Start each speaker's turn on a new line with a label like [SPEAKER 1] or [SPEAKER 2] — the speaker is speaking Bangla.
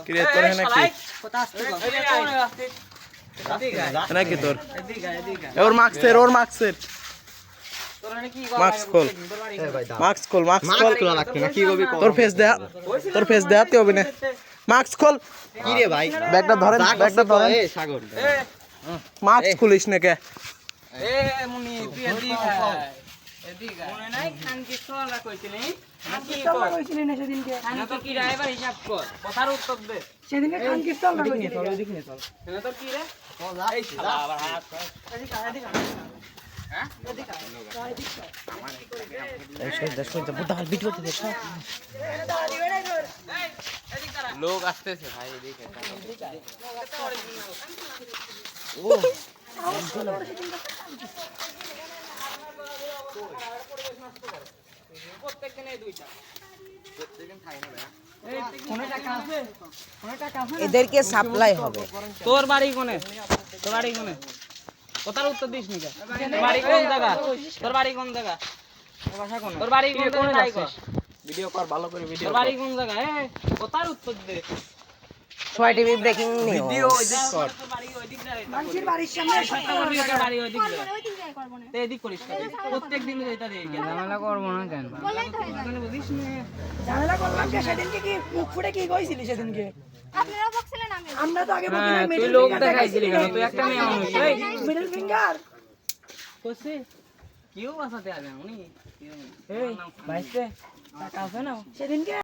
[SPEAKER 1] ক্রিয়েট করে নাকি তোর ওর মার্কসের মার্কস খোল তোর ফেস দেখাতে হবে না মার্কস খোল
[SPEAKER 2] কি রে ভাই
[SPEAKER 1] ব্যাগটা ধরেন
[SPEAKER 2] সাগর
[SPEAKER 1] মার্কস খুলিস না কে
[SPEAKER 3] মনে নাই খানকি সোলা কইছিলি কি না সেদিনকে খানকি কি ড্রাইভার হিসাব কর কথার উত্তর দে সেদিনকে খানকি সোলা কইছিলি দেখি চল না তোর কি রে এই শালা আবার হাত এদিকে হ্যাঁ এদিকে আমার কি করে এই সেই 10 মিনিট বুদ্ধা হাল ভিডিও দে লোক আসতেছে ভাই এদিকে ও
[SPEAKER 4] এদেরকে সাপ্লাই হবে
[SPEAKER 3] তোর বাড়ি কোনে কথার উত্তর দিস নি বাড়ি কোন জায়গা তোর বাড়ি কোন জায়গা তোর বাড়ি কোন জায়গা
[SPEAKER 1] ভিডিও কর ভালো করে ভিডিও
[SPEAKER 3] তোর বাড়ি কোন জায়গা কথার উত্তর দে
[SPEAKER 4] সোয়া টিভি ব্রেকিং নিউজ
[SPEAKER 1] ভিডিও ওইদিক কর
[SPEAKER 3] তোর বাড়ি ওইদিক না
[SPEAKER 5] মানুষের বাড়ির সামনে
[SPEAKER 3] তোর বাড়ি ওইদিক না তে এদিক করিস প্রত্যেকদিন যেটা দেই ঝামেলা করব না কেন মানে বুঝিস না
[SPEAKER 5] ঝামেলা করলাম কে সেদিনকে কি মুখ ফুটে কি কইছিলি সেদিনকে
[SPEAKER 6] আপনারা বকছিলেন আমি
[SPEAKER 5] আমরা তো আগে বলি না
[SPEAKER 3] তুই লোক দেখাইছিলি কেন তুই একটা মেয়ে মানুষ এই
[SPEAKER 5] মিডল ফিঙ্গার
[SPEAKER 3] কইছে কিও বাসাতে আসবে উনি
[SPEAKER 5] এই ভাইতে টাকা আছে না সেদিনকে